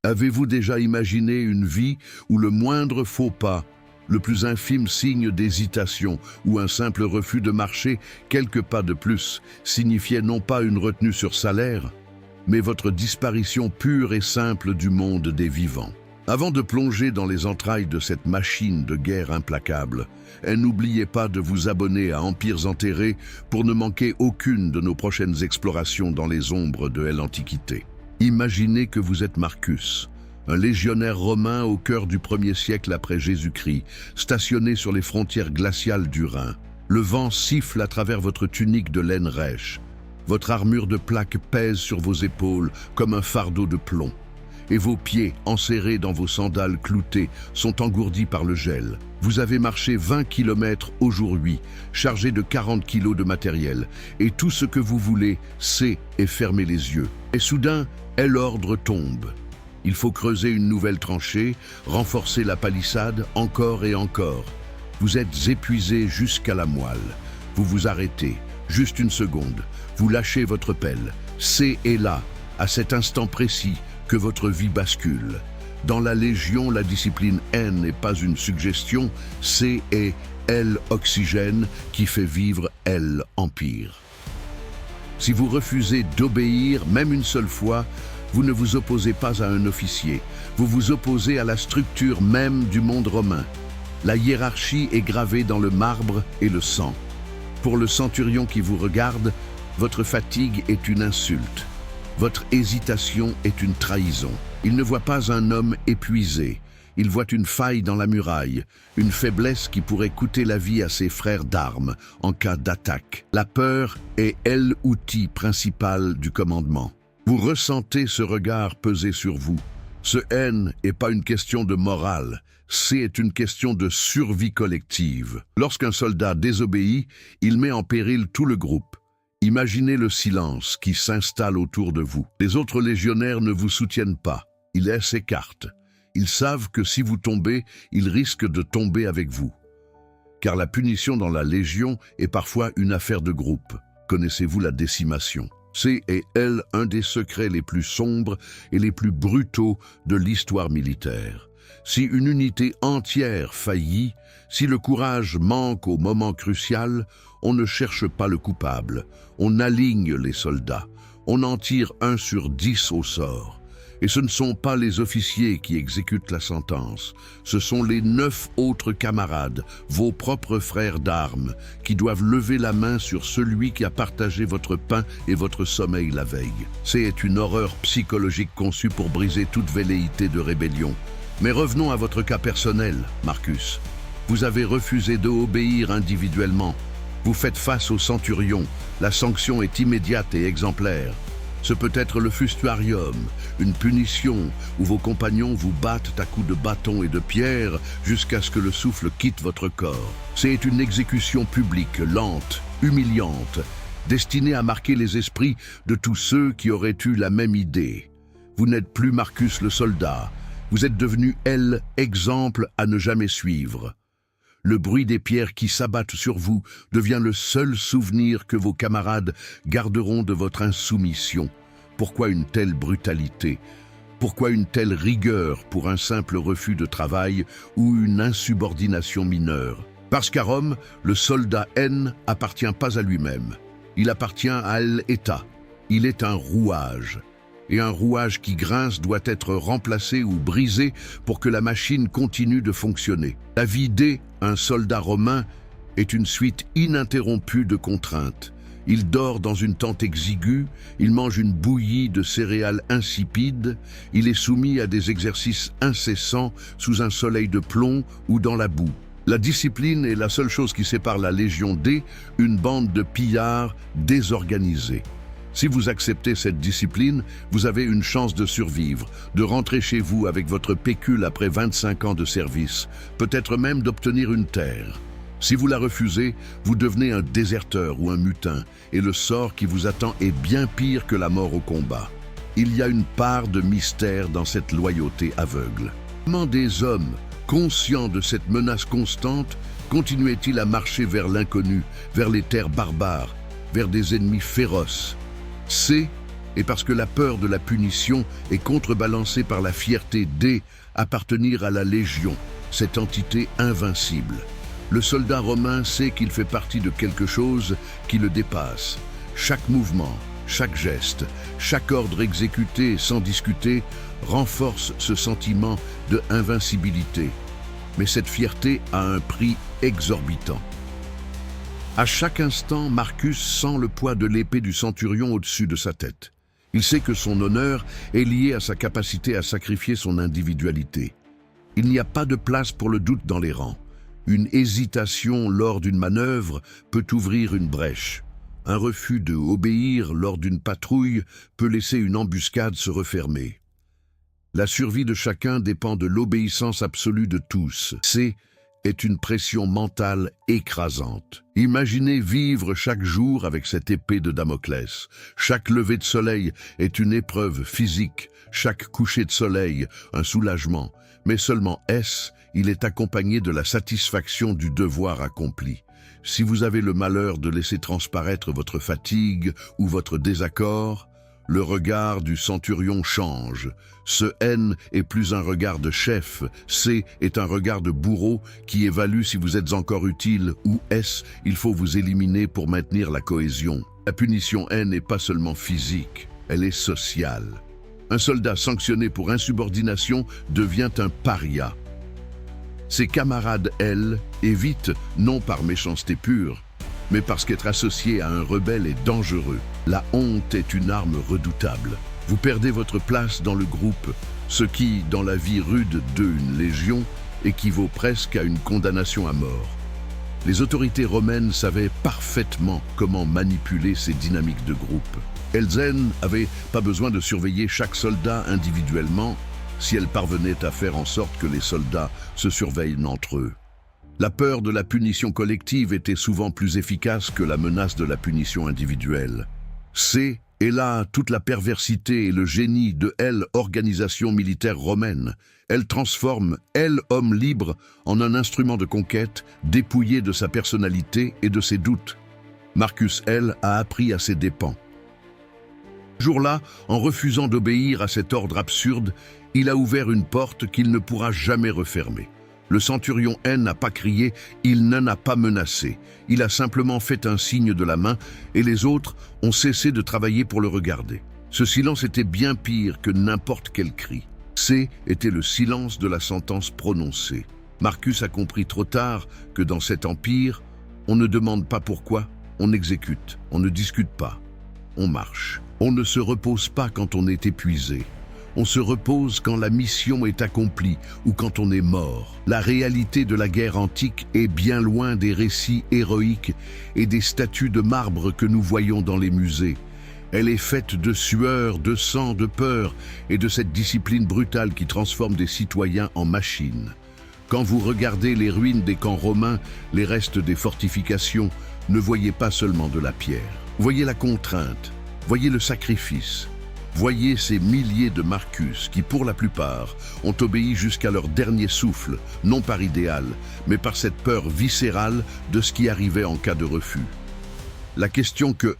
Avez-vous déjà imaginé une vie où le moindre faux pas, le plus infime signe d'hésitation ou un simple refus de marcher quelques pas de plus signifiait non pas une retenue sur salaire, mais votre disparition pure et simple du monde des vivants? Avant de plonger dans les entrailles de cette machine de guerre implacable, n'oubliez pas de vous abonner à Empires Enterrés pour ne manquer aucune de nos prochaines explorations dans les ombres de l'Antiquité. Imaginez que vous êtes Marcus, un légionnaire romain au cœur du 1er siècle après Jésus-Christ, stationné sur les frontières glaciales du Rhin. Le vent siffle à travers votre tunique de laine rêche. Votre armure de plaques pèse sur vos épaules comme un fardeau de plomb. Et vos pieds, enserrés dans vos sandales cloutées, sont engourdis par le gel. Vous avez marché 20 km aujourd'hui, chargé de 40 kg de matériel, et tout ce que vous voulez, c'est fermer les yeux. Et soudain, l'ordre tombe. Il faut creuser une nouvelle tranchée, renforcer la palissade, encore et encore. Vous êtes épuisé jusqu'à la moelle. Vous vous arrêtez, juste une seconde. Vous lâchez votre pelle. C'est là, à cet instant précis, que votre vie bascule. Dans la Légion, la discipline N n'est pas une suggestion, c'est l'oxygène qui fait vivre l'Empire. Si vous refusez d'obéir, même une seule fois, vous ne vous opposez pas à un officier, vous vous opposez à la structure même du monde romain. La hiérarchie est gravée dans le marbre et le sang. Pour le centurion qui vous regarde, votre fatigue est une insulte. Votre hésitation est une trahison. Il ne voit pas un homme épuisé. Il voit une faille dans la muraille, une faiblesse qui pourrait coûter la vie à ses frères d'armes en cas d'attaque. La peur est l'outil principal du commandement. Vous ressentez ce regard peser sur vous. Ce haine n'est pas une question de morale, c'est une question de survie collective. Lorsqu'un soldat désobéit, il met en péril tout le groupe. Imaginez le silence qui s'installe autour de vous. Les autres légionnaires ne vous soutiennent pas. Ils s'écartent. Ils savent que si vous tombez, ils risquent de tomber avec vous. Car la punition dans la Légion est parfois une affaire de groupe. Connaissez-vous la décimation? C'est un des secrets les plus sombres et les plus brutaux de l'histoire militaire. Si une unité entière faillit, si le courage manque au moment crucial, on ne cherche pas le coupable, on aligne les soldats, on en tire 1 sur 10 au sort. Et ce ne sont pas les officiers qui exécutent la sentence, ce sont les 9 autres camarades, vos propres frères d'armes, qui doivent lever la main sur celui qui a partagé votre pain et votre sommeil la veille. C'est une horreur psychologique conçue pour briser toute velléité de rébellion. Mais revenons à votre cas personnel, Marcus. Vous avez refusé d'obéir individuellement. Vous faites face au centurion. La sanction est immédiate et exemplaire. Ce peut être le fustuarium, une punition où vos compagnons vous battent à coups de bâton et de pierre jusqu'à ce que le souffle quitte votre corps. C'est une exécution publique, lente, humiliante, destinée à marquer les esprits de tous ceux qui auraient eu la même idée. Vous n'êtes plus Marcus le soldat. Vous êtes devenu exemple à ne jamais suivre. Le bruit des pierres qui s'abattent sur vous devient le seul souvenir que vos camarades garderont de votre insoumission. Pourquoi une telle brutalité? Pourquoi une telle rigueur pour un simple refus de travail ou une insubordination mineure? Parce qu'à Rome, le soldat N appartient pas à lui-même. Il appartient à l'État. Il est un rouage. Et un rouage qui grince doit être remplacé ou brisé pour que la machine continue de fonctionner. La vie d'un soldat romain est une suite ininterrompue de contraintes. Il dort dans une tente exiguë, il mange une bouillie de céréales insipides, il est soumis à des exercices incessants sous un soleil de plomb ou dans la boue. La discipline est la seule chose qui sépare la Légion D, une bande de pillards désorganisés. Si vous acceptez cette discipline, vous avez une chance de survivre, de rentrer chez vous avec votre pécule après 25 ans de service, peut-être même d'obtenir une terre. Si vous la refusez, vous devenez un déserteur ou un mutin, et le sort qui vous attend est bien pire que la mort au combat. Il y a une part de mystère dans cette loyauté aveugle. Comment des hommes, conscients de cette menace constante, continuaient-ils à marcher vers l'inconnu, vers les terres barbares, vers des ennemis féroces? C'est et parce que la peur de la punition est contrebalancée par la fierté d'appartenir à la Légion, cette entité invincible. Le soldat romain sait qu'il fait partie de quelque chose qui le dépasse. Chaque mouvement, chaque geste, chaque ordre exécuté sans discuter renforce ce sentiment de invincibilité. Mais cette fierté a un prix exorbitant. À chaque instant, Marcus sent le poids de l'épée du centurion au-dessus de sa tête. Il sait que son honneur est lié à sa capacité à sacrifier son individualité. Il n'y a pas de place pour le doute dans les rangs. Une hésitation lors d'une manœuvre peut ouvrir une brèche. Un refus de obéir lors d'une patrouille peut laisser une embuscade se refermer. La survie de chacun dépend de l'obéissance absolue de tous. Est une pression mentale écrasante. Imaginez vivre chaque jour avec cette épée de Damoclès. Chaque lever de soleil est une épreuve physique, chaque coucher de soleil un soulagement. Mais seulement il est accompagné de la satisfaction du devoir accompli. Si vous avez le malheur de laisser transparaître votre fatigue ou votre désaccord, le regard du centurion change. Ce N est plus un regard de chef, C est un regard de bourreau qui évalue si vous êtes encore utile, ou S, il faut vous éliminer pour maintenir la cohésion. La punition N n'est pas seulement physique, elle est sociale. Un soldat sanctionné pour insubordination devient un paria. Ses camarades, elles, évitent, non par méchanceté pure, mais parce qu'être associé à un rebelle est dangereux. La honte est une arme redoutable. Vous perdez votre place dans le groupe, ce qui, dans la vie rude d'une légion, équivaut presque à une condamnation à mort. Les autorités romaines savaient parfaitement comment manipuler ces dynamiques de groupe. Elles n'avaient pas besoin de surveiller chaque soldat individuellement si elles parvenaient à faire en sorte que les soldats se surveillent entre eux. La peur de la punition collective était souvent plus efficace que la menace de la punition individuelle. C'est là toute la perversité et le génie de l'organisation militaire romaine. Elle transforme homme libre en un instrument de conquête dépouillé de sa personnalité et de ses doutes. Marcus a appris à ses dépens. Ce jour-là, en refusant d'obéir à cet ordre absurde, il a ouvert une porte qu'il ne pourra jamais refermer. Le centurion n'a pas crié, il n'en a pas menacé. Il a simplement fait un signe de la main et les autres ont cessé de travailler pour le regarder. Ce silence était bien pire que n'importe quel cri. Était le silence de la sentence prononcée. Marcus a compris trop tard que dans cet empire, on ne demande pas pourquoi, on exécute, on ne discute pas, on marche. On ne se repose pas quand on est épuisé. On se repose quand la mission est accomplie ou quand on est mort. La réalité de la guerre antique est bien loin des récits héroïques et des statues de marbre que nous voyons dans les musées. Elle est faite de sueur, de sang, de peur et de cette discipline brutale qui transforme des citoyens en machines. Quand vous regardez les ruines des camps romains, les restes des fortifications, ne voyez pas seulement de la pierre. Voyez la contrainte, voyez le sacrifice. Voyez ces milliers de Marcus qui, pour la plupart, ont obéi jusqu'à leur dernier souffle, non par idéal, mais par cette peur viscérale de ce qui arrivait en cas de refus. La question que,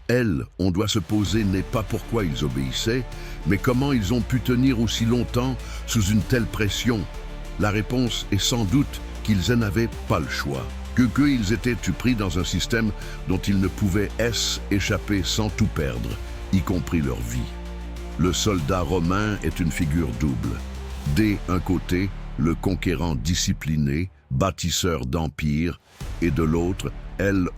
on doit se poser n'est pas pourquoi ils obéissaient, mais comment ils ont pu tenir aussi longtemps sous une telle pression. La réponse est sans doute qu'ils n'avaient pas le choix, qu'ils étaient pris dans un système dont ils ne pouvaient échapper sans tout perdre, y compris leur vie. Le soldat romain est une figure double. D'un côté, le conquérant discipliné, bâtisseur d'empire, et de l'autre,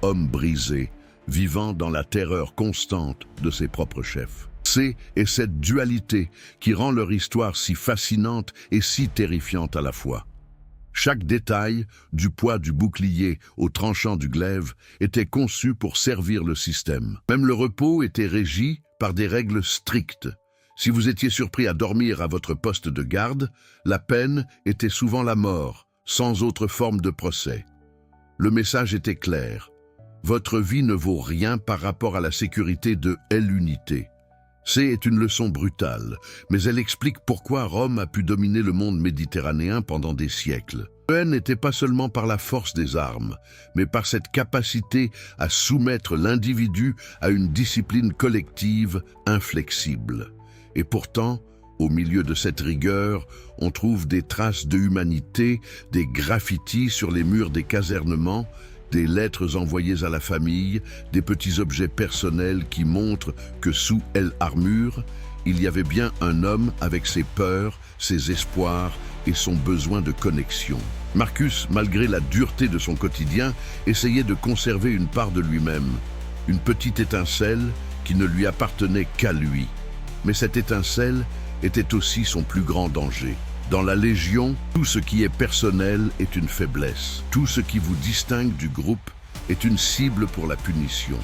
homme brisé, vivant dans la terreur constante de ses propres chefs. est cette dualité qui rend leur histoire si fascinante et si terrifiante à la fois. Chaque détail, du poids du bouclier au tranchant du glaive, était conçu pour servir le système. Même le repos était régi par des règles strictes. Si vous étiez surpris à dormir à votre poste de garde, la peine était souvent la mort, sans autre forme de procès. Le message était clair. Votre vie ne vaut rien par rapport à la sécurité de l'unité. C'est une leçon brutale, mais elle explique pourquoi Rome a pu dominer le monde méditerranéen pendant des siècles. Le N n'était pas seulement par la force des armes, mais par cette capacité à soumettre l'individu à une discipline collective inflexible. Et pourtant, au milieu de cette rigueur, on trouve des traces de humanité, des graffitis sur les murs des casernements, des lettres envoyées à la famille, des petits objets personnels qui montrent que sous l'armure, il y avait bien un homme avec ses peurs, ses espoirs et son besoin de connexion. Marcus, malgré la dureté de son quotidien, essayait de conserver une part de lui-même, une petite étincelle qui ne lui appartenait qu'à lui. Mais cette étincelle était aussi son plus grand danger. Dans la Légion, tout ce qui est personnel est une faiblesse. Tout ce qui vous distingue du groupe est une cible pour la punition.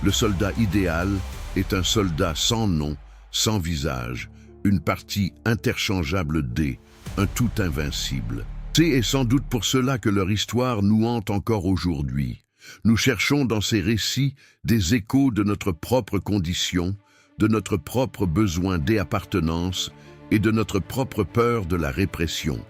Le soldat idéal est un soldat sans nom, sans visage, une partie interchangeable d', un tout invincible. C'est sans doute pour cela que leur histoire nous hante encore aujourd'hui. Nous cherchons dans ces récits des échos de notre propre condition, de notre propre besoin d'appartenance et de notre propre peur de la répression.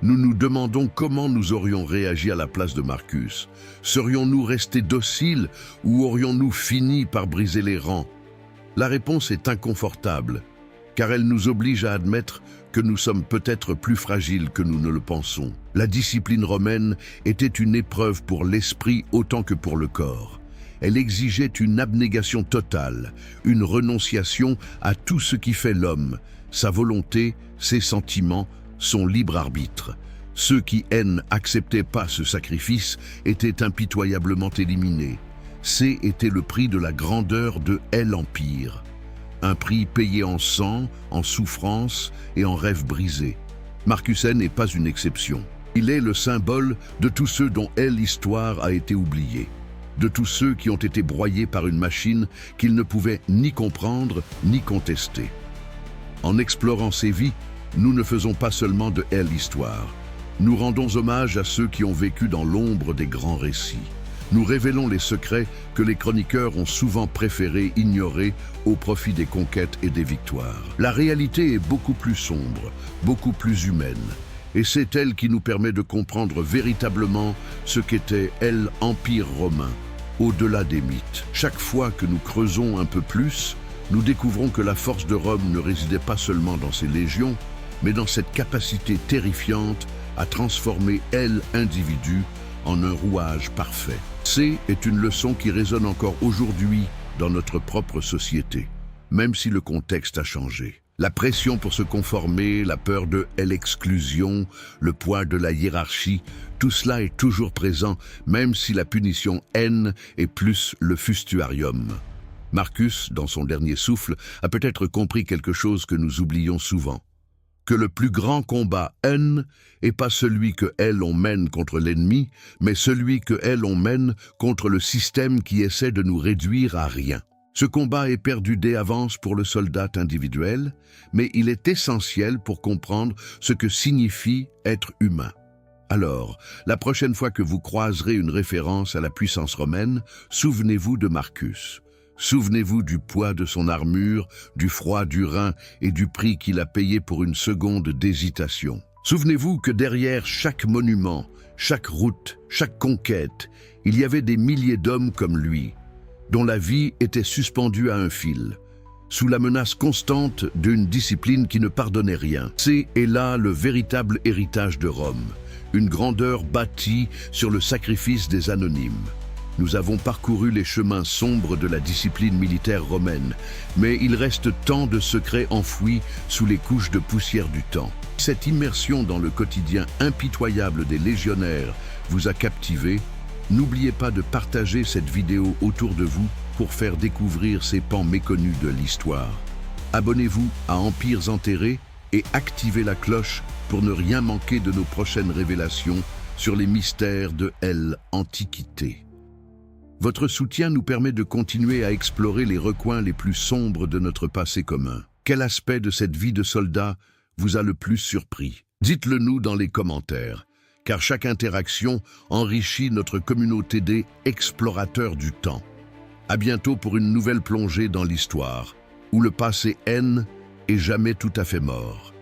Nous nous demandons comment nous aurions réagi à la place de Marcus. Serions-nous restés dociles ou aurions-nous fini par briser les rangs? La réponse est inconfortable, car elle nous oblige à admettre que nous sommes peut-être plus fragiles que nous ne le pensons. La discipline romaine était une épreuve pour l'esprit autant que pour le corps. Elle exigeait une abnégation totale, une renonciation à tout ce qui fait l'homme, sa volonté, ses sentiments, son libre arbitre. Ceux qui n'acceptaient pas ce sacrifice étaient impitoyablement éliminés. C'était le prix de la grandeur de l'Empire. Un prix payé en sang, en souffrance et en rêves brisés. Marcus n'est pas une exception. Il est le symbole de tous ceux dont l'histoire a été oubliée, de tous ceux qui ont été broyés par une machine qu'ils ne pouvaient ni comprendre ni contester. En explorant ces vies, nous ne faisons pas seulement de l'histoire. Nous rendons hommage à ceux qui ont vécu dans l'ombre des grands récits. Nous révélons les secrets que les chroniqueurs ont souvent préféré ignorer au profit des conquêtes et des victoires. La réalité est beaucoup plus sombre, beaucoup plus humaine, et c'est elle qui nous permet de comprendre véritablement ce qu'était l'Empire romain, au-delà des mythes. Chaque fois que nous creusons un peu plus, nous découvrons que la force de Rome ne résidait pas seulement dans ses légions, mais dans cette capacité terrifiante à transformer l'individu en un rouage parfait. C'est une leçon qui résonne encore aujourd'hui dans notre propre société, même si le contexte a changé. La pression pour se conformer, la peur de l'exclusion, le poids de la hiérarchie, tout cela est toujours présent, même si la punition est plus le fustuarium. Marcus, dans son dernier souffle, a peut-être compris quelque chose que nous oublions souvent. Que le plus grand combat n'est pas celui que on mène contre l'ennemi, mais celui que on mène contre le système qui essaie de nous réduire à rien. Ce combat est perdu d'avance pour le soldat individuel, mais il est essentiel pour comprendre ce que signifie être humain. Alors, la prochaine fois que vous croiserez une référence à la puissance romaine, souvenez-vous de Marcus. Souvenez-vous du poids de son armure, du froid du rein et du prix qu'il a payé pour une seconde d'hésitation. Souvenez-vous que derrière chaque monument, chaque route, chaque conquête, il y avait des milliers d'hommes comme lui, dont la vie était suspendue à un fil, sous la menace constante d'une discipline qui ne pardonnait rien. C'est là le véritable héritage de Rome, une grandeur bâtie sur le sacrifice des anonymes. Nous avons parcouru les chemins sombres de la discipline militaire romaine, mais il reste tant de secrets enfouis sous les couches de poussière du temps. Cette immersion dans le quotidien impitoyable des légionnaires vous a captivé. N'oubliez pas de partager cette vidéo autour de vous pour faire découvrir ces pans méconnus de l'histoire. Abonnez-vous à Empires enterrés et activez la cloche pour ne rien manquer de nos prochaines révélations sur les mystères de l'Antiquité. Votre soutien nous permet de continuer à explorer les recoins les plus sombres de notre passé commun. Quel aspect de cette vie de soldat vous a le plus surpris? Dites-le nous dans les commentaires, car chaque interaction enrichit notre communauté des explorateurs du temps. À bientôt pour une nouvelle plongée dans l'histoire, où le passé est jamais tout à fait mort.